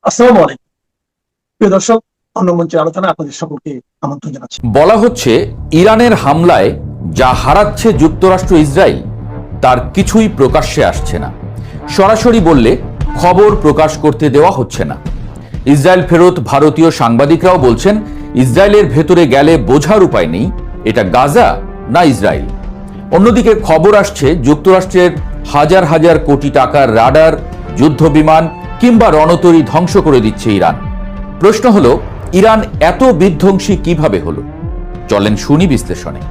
আসসালামু আলাইকুম প্রিয় দর্শক, অন্য মঞ্চের আলোচনা আপনাদের সকলকে আমন্ত্রণ জানাচ্ছি। বলা হচ্ছে ইরানের হামলায় যা হারাচ্ছে যুক্তরাষ্ট্র ইসরায়েল তার কিছুই প্রকাশ্যে আসছে না। সরাসরি বললে খবর প্রকাশ করতে দেওয়া হচ্ছে না। ইসরায়েল ফেরত ভারতীয় সাংবাদিকরাও বলছেন ইসরায়েলের ভেতরে গেলে বোঝার উপায় নেই এটা গাজা না ইসরায়েল। অন্যদিকে খবর আসছে যুক্তরাষ্ট্রের হাজার হাজার কোটি টাকার রাডার, যুদ্ধ বিমান কিংবা রণতরী ধ্বংস করে দিচ্ছে ইরান। প্রশ্ন হলো ইরান এত বিধ্বংসী কিভাবে হলো? চলেন শুনি বিশ্লেষণে।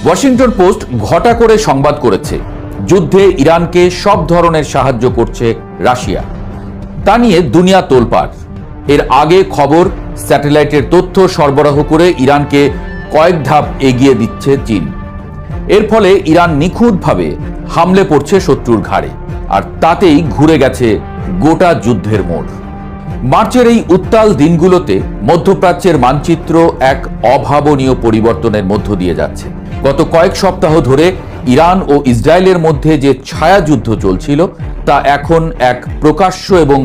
ওয়াশিংটন পোস্ট ঘটা করে সংবাদ করেছে যুদ্ধে ইরানকে সব ধরনের সাহায্য করছে রাশিয়া। তা নিয়ে দুনিয়া তোলপাড়। এর আগে খবর স্যাটেলাইটের তথ্য সরবরাহ করে ইরানকে কয়েক ধাপ এগিয়ে দিচ্ছে চীন। এর ফলে ইরান নিখুঁতভাবে হামলে পড়ছে শত্রুর ঘাড়ে, আর তাতেই ঘুরে গেছে গোটা যুদ্ধের মোড়। মার্চের এই উত্তাল দিনগুলোতে মধ্যপ্রাচ্যের মানচিত্র এক অভাবনীয় পরিবর্তনের মধ্য দিয়ে যাচ্ছে। গত কয়েক সপ্তাহ ধরে ইরান ও ইসরায়েলের মধ্যে যে ছায়াযুদ্ধ চলছিল তা এখন এক প্রকাশ্য এবং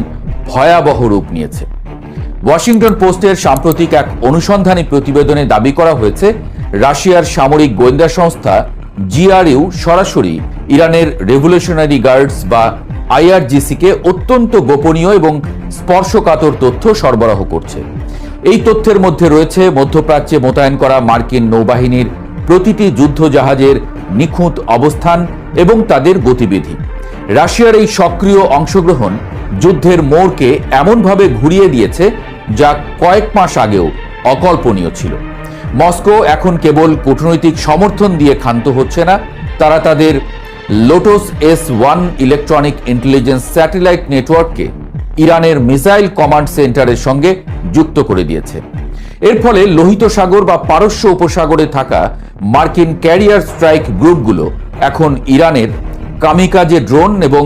ভয়াবহ রূপ নিয়েছে। ওয়াশিংটন পোস্টের সাম্প্রতিক এক অনুসন্ধানী প্রতিবেদনে দাবি করা হয়েছে রাশিয়ার সামরিক গোয়েন্দা সংস্থা জিআরইউ সরাসরি ইরানের রেভলিউশনারি গার্ডস বা আইআরজিসিকে অত্যন্ত গোপনীয় এবং স্পর্শকাতর তথ্য সরবরাহ করছে। এই তথ্যের মধ্যে রয়েছে মধ্যপ্রাচ্যে মোতায়েন করা মার্কিন নৌবাহিনীর প্রতিটি যুদ্ধজাহাজের নিখুঁত অবস্থান এবং তাদের গতিবিধি। রাশিয়ার এই সক্রিয় অংশগ্রহণ যুদ্ধের মোড়কে এমনভাবে ঘুরিয়ে দিয়েছে যা কয়েক মাস আগেও অকল্পনীয় ছিল। মস্কো এখন কেবল কূটনৈতিক সমর্থন দিয়ে ক্ষান্ত হচ্ছে না, তারা তাদের lotus S1 electronic intelligence satellite নেটওয়ার্ককে ইরানের মিসাইল কমান্ড সেন্টারের সঙ্গে যুক্ত করে দিয়েছে। এর ফলে লোহিত সাগর বা পারস্য উপসাগরে থাকা মার্কিন ক্যারিয়ার স্ট্রাইক গ্রুপগুলো এখন ইরানের কামিকাজে ড্রোন এবং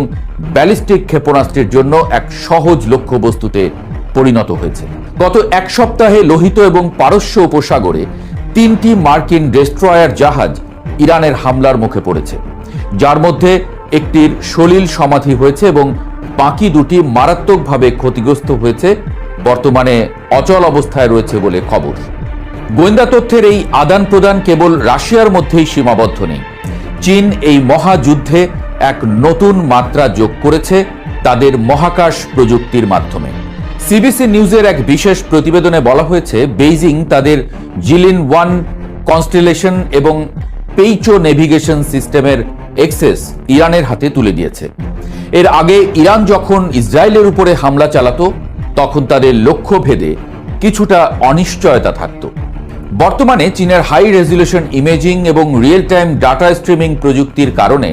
ব্যালিস্টিক ক্ষেপণাস্ত্রের জন্য এক সহজ লক্ষ্যবস্তুতে পরিণত হয়েছে। গত এক সপ্তাহে লোহিত এবং পারস্য উপসাগরে 3টি মার্কিন ডেস্ট্রয়ার জাহাজ ইরানের হামলার মুখে পড়েছে, যার মধ্যে একটির সলিল সমাধি হয়েছে এবং বাকি দুটি মারাত্মকভাবে ক্ষতিগ্রস্ত হয়েছে, বর্তমানে অচল অবস্থায় রয়েছে বলে খবর। গোয়েন্দা তথ্যের এই আদান প্রদান কেবল রাশিয়ার মধ্যেই সীমাবদ্ধ নেই। চীন এই মহাযুদ্ধে এক নতুন মাত্রা যোগ করেছে তাদের মহাকাশ প্রযুক্তির মাধ্যমে। সিবিসি নিউজের এক বিশেষ প্রতিবেদনে বলা হয়েছে বেইজিং তাদের জিলিন 1 কনস্টেলেশন এবং পেইচো নেভিগেশন সিস্টেমের এক্সেস ইরানের হাতে তুলে দিয়েছে। এর আগে ইরান যখন ইসরায়েলের উপরে হামলা চালাতো তখন তাদের লক্ষ্য ভেদে কিছুটা অনিশ্চয়তা থাকত। বর্তমানে চীনের হাই রেজলিউশন ইমেজিং এবং রিয়েল টাইম ডাটা স্ট্রিমিং প্রযুক্তির কারণে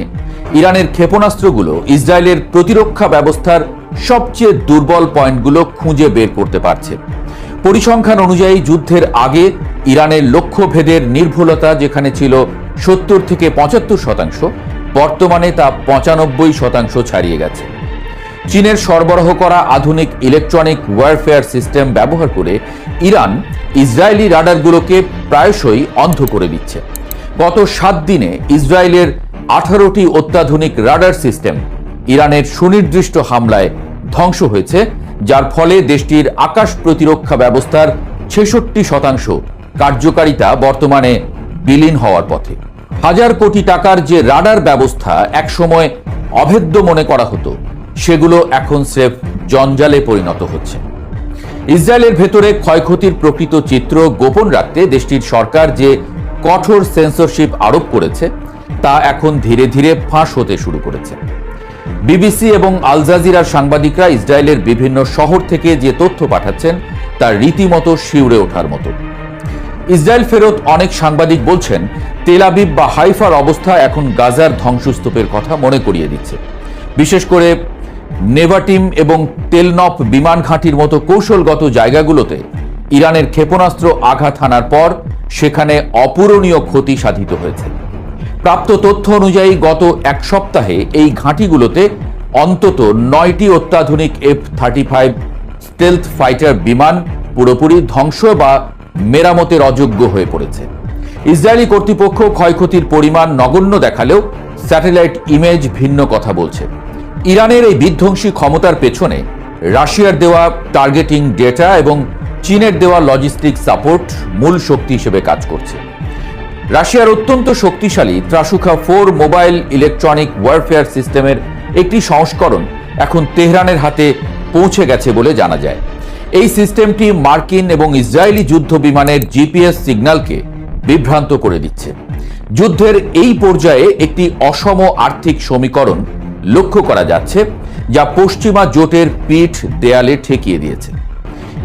ইরানের ক্ষেপণাস্ত্রগুলো ইসরায়েলের প্রতিরক্ষা ব্যবস্থার সবচেয়ে দুর্বল পয়েন্টগুলো খুঁজে বের করতে পারছে। পরিসংখ্যান অনুযায়ী যুদ্ধের আগে ইরানের লক্ষ্যভেদের নির্ভুলতা যেখানে ছিল 70 থেকে 75%, বর্তমানে তা 95% ছাড়িয়ে গেছে। চীনের সরবরাহ করা আধুনিক ইলেকট্রনিক ওয়ারফেয়ার সিস্টেম ব্যবহার করে ইরান ইসরায়েলি রাডারগুলোকে প্রায়শই অন্ধ করে দিচ্ছে। গত 7 দিনে ইসরায়েলের 18টি অত্যাধুনিক রাডার সিস্টেম ইরানের সুনির্দিষ্ট হামলায় ধ্বংস হয়েছে, যার ফলে দেশটির আকাশ প্রতিরক্ষা ব্যবস্থার 66% কার্যকারিতা বর্তমানে বিলীন হওয়ার পথে। হাজার কোটি টাকার যে রাডার ব্যবস্থা একসময় অভেদ্য মনে করা হতো সেগুলো এখন স্রেফ জঞ্জালে পরিণত হচ্ছে। ইসরায়েলের ভেতরে ক্ষয়ক্ষতির প্রকৃত চিত্র গোপন রাখতে দেশটির সরকার যে কঠোর সেন্সরশিপ আরোপ করেছে তা এখন ধীরে ধীরে ফাঁস হতে শুরু করেছে। বিবিসি এবং আল জাজিরার সাংবাদিকরা ইসরায়েলের বিভিন্ন শহর থেকে যে তথ্য পাঠাচ্ছেন তা রীতিমতো শিউরে ওঠার মতো। ইসরায়েল ফেরত অনেক সাংবাদিক বলছেন তেল আবিব বা হাইফার অবস্থা এখন গাজার ধ্বংসস্তূপের কথা মনে করিয়ে দিচ্ছে। বিশেষ করে নেভাটিম এবং তেলনফ বিমান ঘাঁটির মতো কৌশলগত জায়গাগুলোতে ইরানের ক্ষেপণাস্ত্র আঘাত হানার পর সেখানে অপূরণীয় ক্ষতি সাধিত হয়েছে। প্রাপ্ত তথ্য অনুযায়ী গত এক সপ্তাহে এই ঘাঁটিগুলোতে অন্তত 9টি অত্যাধুনিক F-35 স্টেলথ ফাইটার বিমান পুরোপুরি ধ্বংস বা মেরামতের অযোগ্য হয়ে পড়েছে। ইসরায়েলি কর্তৃপক্ষ ক্ষয়ক্ষতির পরিমাণ নগণ্য দেখালেও স্যাটেলাইট ইমেজ ভিন্ন কথা বলছে। ইরানের এই বিধ্বংসী ক্ষমতার পেছনে রাশিয়ার দেওয়া টার্গেটিং ডেটা এবং চীনের দেওয়া লজিস্টিক সাপোর্ট মূল শক্তি হিসেবে কাজ করছে। রাশিয়ার অত্যন্ত শক্তিশালী ত্রাসুখা 4 মোবাইল ইলেকট্রনিক ওয়ারফেয়ার সিস্টেমের একটি সংস্করণ এখন তেহরানের হাতে পৌঁছে গেছে বলে জানা যায়। এই সিস্টেমটি মার্কিন এবং ইসরায়েলি যুদ্ধ বিমানের জিপিএস সিগন্যালকে বিভ্রান্ত করে দিচ্ছে। যুদ্ধের এই পর্যায়ে একটি অসম আর্থিক সমীকরণ লক্ষ্য করা যাচ্ছে, যা পশ্চিমা জোটের পিঠ দেয়ালে ঠেকিয়ে দিয়েছে।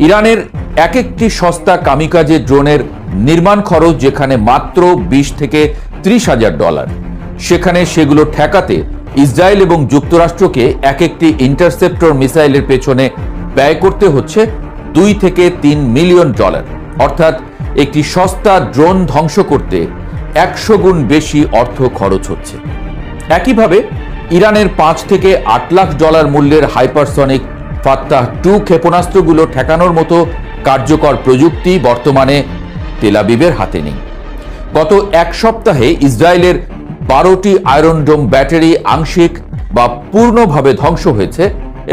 ইরানের এক একটি সস্তা কামিকাজে ড্রোনের নির্মাণ খরচ যেখানে মাত্র 20 থেকে 30 হাজার ডলার, সেখানে সেগুলো ঠেকাতে ইসরায়েল এবং যুক্তরাষ্ট্রকে এক একটি ইন্টারসেপ্টর মিসাইলের পেছনে ব্যয় করতে হচ্ছে 2 থেকে 3 মিলিয়ন ডলার। অর্থাৎ একটি সস্তা ড্রোন ধ্বংস করতে 100 গুণ বেশি অর্থ খরচ হচ্ছে। একইভাবে ইরানের 5 থেকে 8 লাখ ডলার মূল্যের হাইপারসনিক ফাত্তাহ 2 ক্ষেপণাস্ত্রগুলো ঠেকানোর মতো কার্যকর প্রযুক্তি বর্তমানে তেল আবিবের হাতে নেই। গত এক সপ্তাহে ইসরায়েলের 12টি আয়রন ডোম ব্যাটারি আংশিক বা পূর্ণভাবে ধ্বংস হয়েছে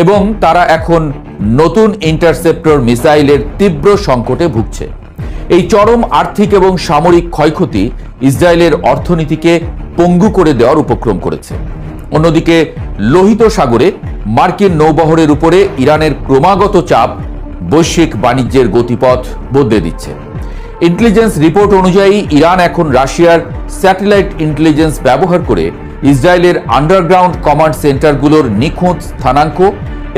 এবং তারা এখন নতুন ইন্টারসেপ্টর মিসাইলের তীব্র সংকটে ভুগছে। এই চরম আর্থিক এবং সামরিক ক্ষয়ক্ষতি ইসরায়েলের অর্থনীতিকে পঙ্গু করে দেওয়ার উপক্রম করেছে। অন্যদিকে লোহিত সাগরে মার্কিন নৌবহরের উপরে ইরানের ক্রমাগত চাপ বৈশ্বিক বাণিজ্যের গতিপথ বদলে দিচ্ছে। ইন্টেলিজেন্স রিপোর্ট অনুযায়ী ইরান এখন রাশিয়ার স্যাটেলাইট ইন্টেলিজেন্স ব্যবহার করে ইসরায়েলের আন্ডারগ্রাউন্ড কমান্ড সেন্টারগুলোর নিখুঁত স্থানাঙ্ক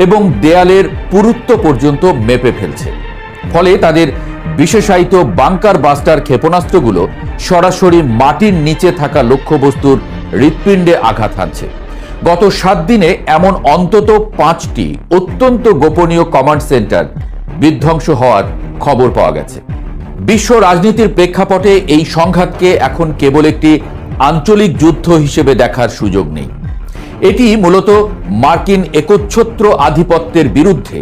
এবং দেয়ালের পুরুত্ব পর্যন্ত মেপে ফেলছে। ফলে তাদের বিশেষায়িত বাংকার বাস্টার ক্ষেপণাস্ত্রগুলো সরাসরি মাটির নিচে থাকা লক্ষ্যবস্তুর হৃৎপিণ্ডে আঘাত হানছে। গত 7 দিনে এমন অন্তত 5টি অত্যন্ত গোপনীয় কমান্ড সেন্টার বিধ্বংস হওয়ার খবর পাওয়া গেছে। বিশ্ব রাজনীতির প্রেক্ষাপটে এই সংঘাতকে এখন কেবল একটি আঞ্চলিক যুদ্ধ হিসেবে দেখার সুযোগ নেই। এটি মূলত মার্কিন একচ্ছত্র আধিপত্যের বিরুদ্ধে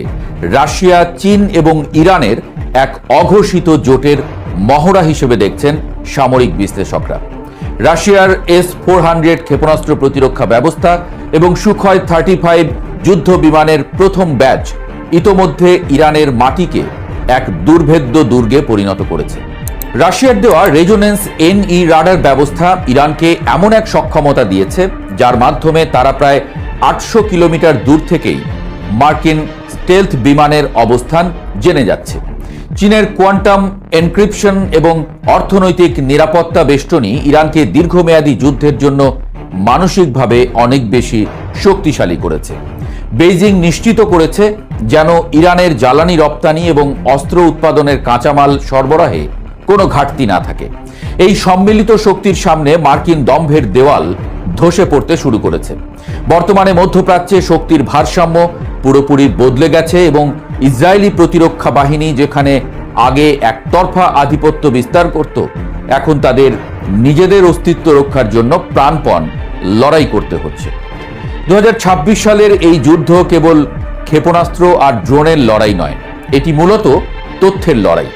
রাশিয়া, চীন এবং ইরানের এক অঘোষিত জোটের মহড়া হিসেবে দেখছেন সামরিক বিশ্লেষকরা। রাশিয়ার S-400 ক্ষেপণাস্ত্র প্রতিরক্ষা ব্যবস্থা এবং সুখয় 35 যুদ্ধ বিমানের প্রথম ব্যাচ ইতোমধ্যে ইরানের মাটিকে এক দুর্ভেদ্য দুর্গে পরিণত করেছে। রাশিয়ার দেওয়া রেজোনেন্স NE রাডার ব্যবস্থা ইরানকে এমন এক সক্ষমতা দিয়েছে যার মাধ্যমে তারা প্রায় 800 কিলোমিটার দূর থেকেই মার্কিন স্টেলথ বিমানের অবস্থান জেনে যাচ্ছে। চীনের কোয়ান্টাম এনক্রিপশন এবং অর্থনৈতিক নিরাপত্তা বেষ্টনী ইরানকে দীর্ঘমেয়াদী যুদ্ধের জন্য মানসিকভাবে অনেক বেশি শক্তিশালী করেছে। বেইজিং নিশ্চিত করেছে যেন ইরানের জ্বালানি রপ্তানি এবং অস্ত্র উৎপাদনের কাঁচামাল সরবরাহে কোনো ঘাটতি না থাকে। এই সম্মিলিত শক্তির সামনে মার্কিন দম্ভের দেওয়াল ধসে পড়তে শুরু করেছে। বর্তমানে মধ্যপ্রাচ্যে শক্তির ভারসাম্য পুরোপুরি বদলে গেছে এবং ইসরায়েলি প্রতিরক্ষা বাহিনী যেখানে আগে একতরফা আধিপত্য বিস্তার করত, এখন তাদের নিজেদের অস্তিত্ব রক্ষার জন্য প্রাণপণ লড়াই করতে হচ্ছে। 2026 সালের এই যুদ্ধ কেবল ক্ষেপণাস্ত্র আর ড্রোনের লড়াই নয়, এটি মূলত তথ্যের লড়াই।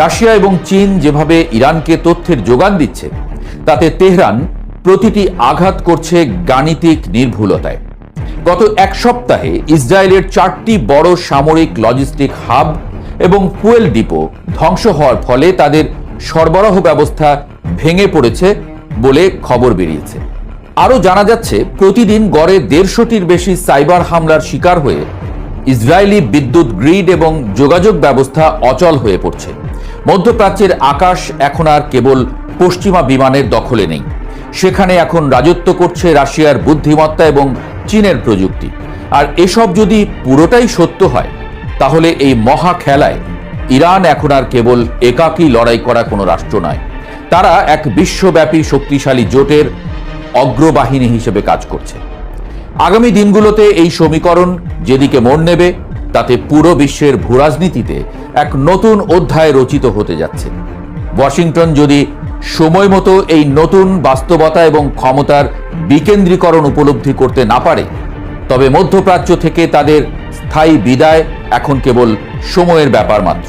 রাশিয়া এবং চীন যেভাবে ইরানকে তথ্যের যোগান দিচ্ছে, তাতে তেহরান প্রতিটি আঘাত করছে গাণিতিক নির্ভুলতায়। গত এক সপ্তাহে ইসরায়েলের 4টি বড় সামরিক লজিস্টিক হাব এবং ফুয়েল ডিপো ধ্বংস হওয়ার ফলে তাদের সরবরাহ ব্যবস্থা ভেঙে পড়েছে বলে খবর বেরিয়েছে। আরও জানা যাচ্ছে প্রতিদিন গড়ে 150টির বেশি সাইবার হামলার শিকার হয়ে ইসরায়েলি বিদ্যুৎ গ্রিড এবং যোগাযোগ ব্যবস্থা অচল হয়ে পড়ছে। মধ্যপ্রাচ্যের আকাশ এখন আর কেবল পশ্চিমা বিমানের দখলে নেই, সেখানে এখন রাজত্ব করছে রাশিয়ার বুদ্ধিমত্তা এবং চীনের প্রযুক্তি। আর এসব যদি পুরোটাই সত্য হয়, তাহলে এই মহা খেলায় ইরান এখন আর কেবল একাকী লড়াই করা কোনো রাষ্ট্র নয়, তারা এক বিশ্বব্যাপী শক্তিশালী জোটের অগ্রবাহিনী হিসেবে কাজ করছে। আগামী দিনগুলোতে এই সমীকরণ যেদিকে মোড় নেবে, তাতে পুরো বিশ্বের ভূরাজনীতিতে এক নতুন অধ্যায় রচিত হতে যাচ্ছে। ওয়াশিংটন যদি সময় মতো এই নতুন বাস্তবতা এবং ক্ষমতার বিকেন্দ্রীকরণ উপলব্ধি করতে না পারে, তবে মধ্যপ্রাচ্য থেকে তাদের স্থায়ী বিদায় এখন কেবল সময়ের ব্যাপার মাত্র,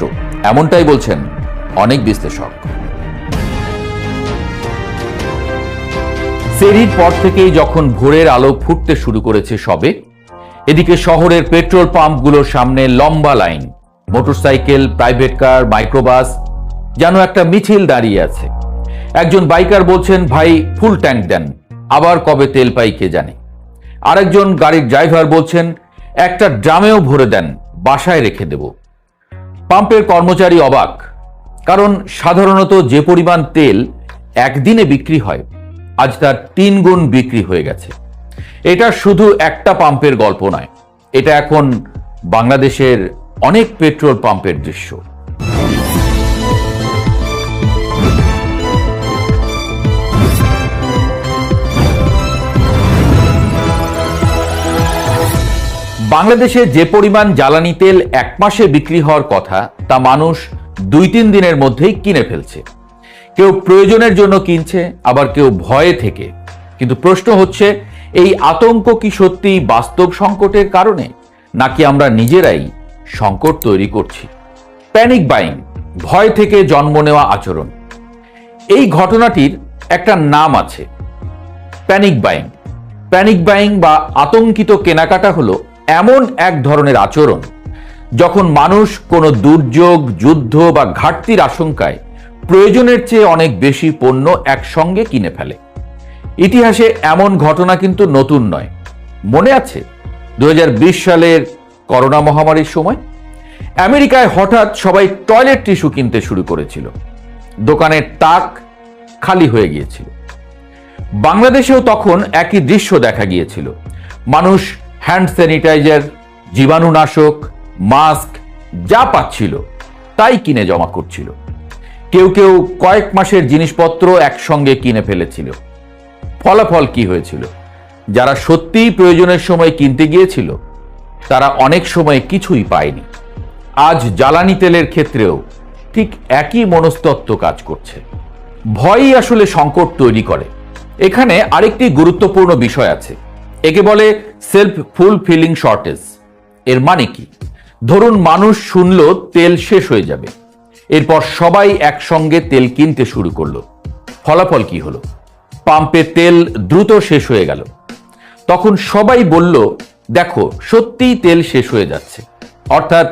এমনটাই বলছেন অনেক বিশ্লেষক। সেরির পর থেকেই যখন ভোরের আলো ফুটতে শুরু করেছে সবে, এদিকে শহরের পেট্রোল পাম্পগুলোর সামনে লম্বা line, motorcycle, private car, microbus যেন একটা মিছিল দাঁড়িয়ে আছে। একজন বাইকার বলছেন, ভাই ফুল ট্যাঙ্ক দেন, আবার কবে তেল পাই কে জানে। আরেকজন গাড়ির ড্রাইভার বলছেন, একটা ড্রামেও ভরে দেন, বাসায় রেখে দেব। পাম্পের কর্মচারী অবাক, কারণ সাধারণত যে পরিমাণ তেল একদিনে বিক্রি হয়, আজ তার 3 গুণ বিক্রি হয়ে গেছে। এটা শুধু একটা পাম্পের গল্প নয়, এটা এখন বাংলাদেশের অনেক পেট্রোল পাম্পের দৃশ্য। বাংলাদেশে যে পরিমাণ জ্বালানি তেল 1 মাসে বিক্রি হওয়ার কথা, তা মানুষ 2-3 দিনের মধ্যেই কিনে ফেলছে। কেউ প্রয়োজনের জন্য কিনছে, আবার কেউ ভয়ে থেকে। কিন্তু প্রশ্ন হচ্ছে, এই আতঙ্ক কি সত্যি বাস্তব সংকটের কারণে, নাকি আমরা নিজেরাই সংকট তৈরি করছি? প্যানিক বাইং, ভয় থেকে জন্ম নেওয়া আচরণ। এই ঘটনাটির একটা নাম আছে, প্যানিক বাইং। প্যানিক বাইং বা আতঙ্কিত কেনাকাটা হলো এমন এক ধরনের আচরণ যখন মানুষ কোনো দুর্যোগ, যুদ্ধ বা ঘাটতির আশঙ্কায় প্রয়োজনের চেয়ে অনেক বেশি পণ্য একসঙ্গে কিনে ফেলে। ইতিহাসে এমন ঘটনা কিন্তু নতুন নয়। মনে আছে 2020 সালের করোনা মহামারীর সময় আমেরিকায় হঠাৎ সবাই টয়লেট টিস্যু কিনতে শুরু করেছিল, দোকানের তাক খালি হয়ে গিয়েছিল। বাংলাদেশেও তখন একই দৃশ্য দেখা গিয়েছিল। মানুষ হ্যান্ড স্যানিটাইজার, জীবাণুনাশক, মাস্ক যা পাচ্ছিল তাই কিনে জমা করছিল। কেউ কেউ কয়েক মাসের জিনিসপত্র একসঙ্গে কিনে ফেলেছিল। ফলাফল কি হয়েছিল? যারা সত্যিই প্রয়োজনের সময় কিনতে গিয়েছিল, তারা অনেক সময় কিছুই পায়নি। আজ জ্বালানি তেলের ক্ষেত্রেও ঠিক একই মনস্তত্ত্ব কাজ করছে। ভয়ই আসলে সংকট তৈরি করে। এখানে আরেকটি গুরুত্বপূর্ণ বিষয় আছে, একে বলে সেলফ ফুলফিলিং শর্টেজ। এর মানে কি? ধরুন মানুষ শুনল তেল শেষ হয়ে যাবে, এরপর সবাই একসঙ্গে তেল কিনতে শুরু করলো। ফলাফল কি হলো? পাম্পে তেল দ্রুত শেষ হয়ে গেল। তখন সবাই বলল, দেখো সত্যিই তেল শেষ হয়ে যাচ্ছে। অর্থাৎ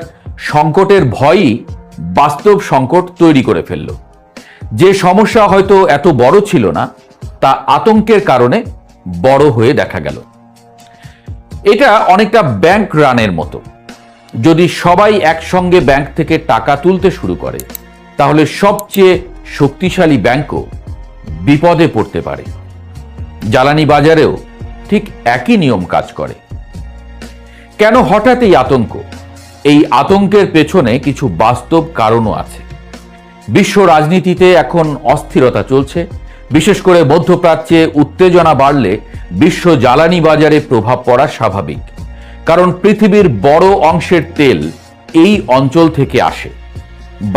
সংকটের ভয়ই বাস্তব সংকট তৈরি করে ফেলল। যে সমস্যা হয়তো এত বড় ছিল না, তা আতঙ্কের কারণে বড় হয়ে দেখা গেল। এটা অনেকটা ব্যাংক রানের মতো। যদি সবাই একসঙ্গে ব্যাংক থেকে টাকা তুলতে শুরু করে, তাহলে সবচেয়ে শক্তিশালী ব্যাংকও বিপদে পড়তে পারে। জ্বালানি বাজারেও ঠিক একই নিয়ম কাজ করে। কেন হঠাৎ এই আতঙ্ক? এই আতঙ্কের পেছনে কিছু বাস্তব কারণও আছে। বিশ্ব রাজনীতিতে এখন অস্থিরতা চলছে। বিশেষ করে মধ্যপ্রাচ্যে উত্তেজনা বাড়লে বিশ্ব জ্বালানি বাজারে প্রভাব পড়া স্বাভাবিক, কারণ পৃথিবীর বড় অংশের তেল এই অঞ্চল থেকে আসে।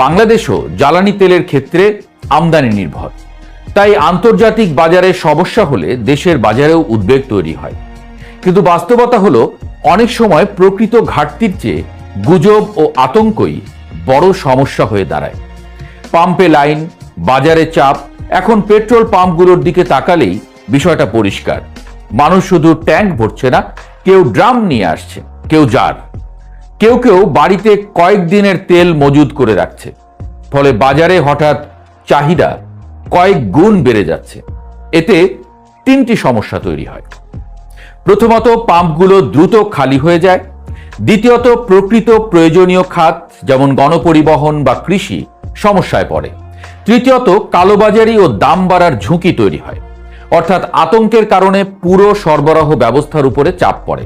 বাংলাদেশও জ্বালানি তেলের ক্ষেত্রে আমদানি নির্ভর, তাই আন্তর্জাতিক বাজারে সমস্যা হলে দেশের বাজারেও উদ্বেগ তৈরি হয়। কিন্তু বাস্তবতা হলো, অনেক সময় প্রকৃত ঘাটতির চেয়ে গুজব ও আতঙ্কই বড় সমস্যা হয়ে দাঁড়ায়। পাম্পে লাইন, বাজারে চাপ। এখন পেট্রোল পাম্পগুলোর দিকে তাকালেই বিষয়টা পরিষ্কার। মানুষ শুধু ট্যাঙ্ক ভরছে না, কেউ ড্রাম নিয়ে আসছে, কেউ জার, কেউ কেউ বাড়িতে কয়েকদিনের তেল মজুদ করে রাখছে। ফলে বাজারে হঠাৎ চাহিদা কয়েক গুণ বেড়ে যাচ্ছে। এতে 3টি সমস্যা তৈরি হয়। প্রথমত, পাম্পগুলো দ্রুত খালি হয়ে যায়। দ্বিতীয়ত, প্রকৃত প্রয়োজনীয় খাত যেমন গণপরিবহন বা কৃষি সমস্যায় পড়ে। তৃতীয়ত, কালোবাজারি ও দাম বাড়ার ঝুঁকি তৈরি হয়। অর্থাৎ আতঙ্কের কারণে পুরো সরবরাহ ব্যবস্থার উপরে চাপ পড়ে।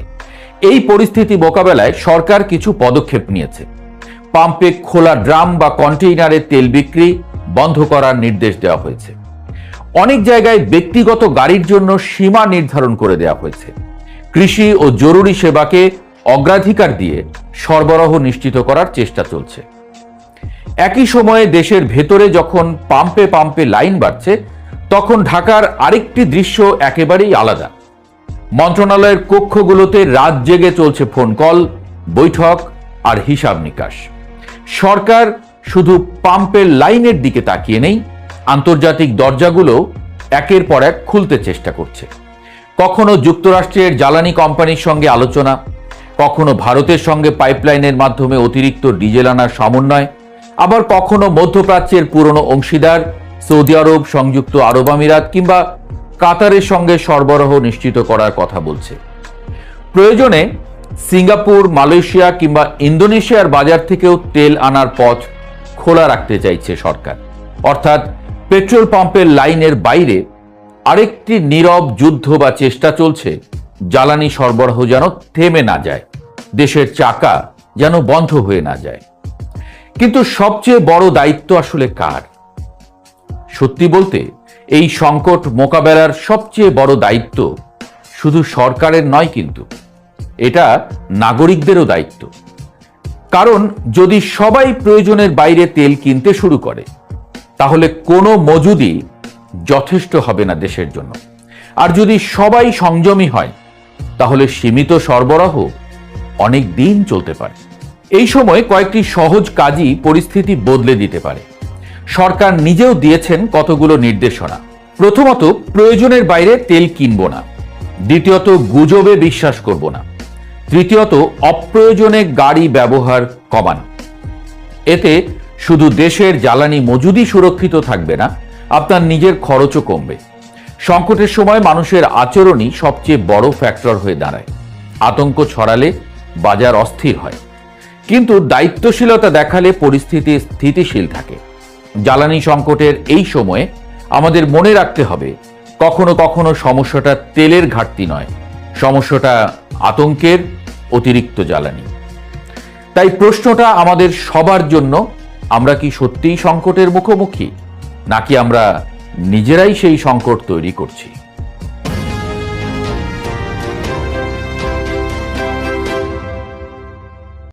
এই পরিস্থিতি মোকাবেলায় সরকার কিছু পদক্ষেপ নিয়েছে। পাম্পে খোলা ড্রাম বা কন্টেইনারে তেল বিক্রি বন্ধ করার নির্দেশ দেওয়া হয়েছে। অনেক জায়গায় ব্যক্তিগত গাড়ির জন্য সীমা নির্ধারণ করে দেওয়া হয়েছে। কৃষি ও জরুরি সেবাকে অগ্রাধিকার দিয়ে সরবরাহ নিশ্চিত করার চেষ্টা চলছে। একই সময়ে দেশের ভেতরে যখন পাম্পে পাম্পে লাইন বাড়ছে, তখন ঢাকার আরেকটি দৃশ্য একেবারেই আলাদা। মন্ত্রণালয়ের কক্ষগুলোতে রাত জেগে চলছে ফোন কল, বৈঠক আর হিসাব নিকাশ। সরকার শুধু পাম্পের লাইনের দিকে তাকিয়ে নেই, আন্তর্জাতিক দরজাগুলো একের পর এক খুলতে চেষ্টা করছে। কখনো যুক্তরাষ্ট্রের জ্বালানি কোম্পানির সঙ্গে আলোচনা, কখনো ভারতের সঙ্গে পাইপলাইনের মাধ্যমে অতিরিক্ত ডিজেল আনার সমন্বয়, আবার কখনো মধ্যপ্রাচ্যের পুরনো অংশীদার সৌদি আরব, সংযুক্ত আরব আমিরাত কিংবা কাতারের সঙ্গে সরবরাহ নিশ্চিত করার কথা বলছে। প্রয়োজনে সিঙ্গাপুর, মালয়েশিয়া কিংবা ইন্দোনেশিয়ার বাজার থেকেও তেল আনার পথ খোলা রাখতে চাইছে সরকার। অর্থাৎ পেট্রোল পাম্পের লাইনের বাইরে আরেকটি নীরব যুদ্ধ বা চেষ্টা চলছে, জ্বালানি সরবরাহ যেন থেমে না যায়, দেশের চাকা যেন বন্ধ হয়ে না যায়। কিন্তু সবচেয়ে বড় দায়িত্ব আসলে কার? সত্যি বলতে এই সংকট মোকাবেলার সবচেয়ে বড় দায়িত্ব শুধু সরকারের নয়, কিন্তু এটা নাগরিকদেরও দায়িত্ব। কারণ যদি সবাই প্রয়োজনের বাইরে তেল কিনতে শুরু করে, তাহলে কোনো মজুদি যথেষ্ট হবে না দেশের জন্য। আর যদি সবাই সংযমী হয়, তাহলে সীমিত সরবরাহ অনেক দিন চলতে পারে। এই সময় কয়েকটি সহজ কাজই পরিস্থিতি বদলে দিতে পারে। সরকার নিজেও দিয়েছেন কতগুলো নির্দেশনা। প্রথমত, প্রয়োজনের বাইরে তেল কিনব না। দ্বিতীয়ত, গুজবে বিশ্বাস করব না। তৃতীয়ত, অপ্রয়োজনে গাড়ি ব্যবহার কমান। এতে শুধু দেশের জ্বালানি মজুদি সুরক্ষিত থাকবে না, আপনার নিজের খরচও কমবে। সংকটের সময় মানুষের আচরণই সবচেয়ে বড় ফ্যাক্টর হয়ে দাঁড়ায়। আতঙ্ক ছড়ালে বাজার অস্থির হয়, কিন্তু দায়িত্বশীলতা দেখালে পরিস্থিতি স্থিতিশীল থাকে। জ্বালানি সংকটের এই সময়ে আমাদের মনে রাখতে হবে, কখনো কখনো সমস্যাটা তেলের ঘাটতি নয়, সমস্যাটা আতঙ্কের অতিরিক্ত জ্বালানি। তাই প্রশ্নটা আমাদের সবার জন্য, আমরা কি সত্যিই সংকটের মুখোমুখি, নাকি আমরা নিজেরাই সেই সংকট তৈরি করছি?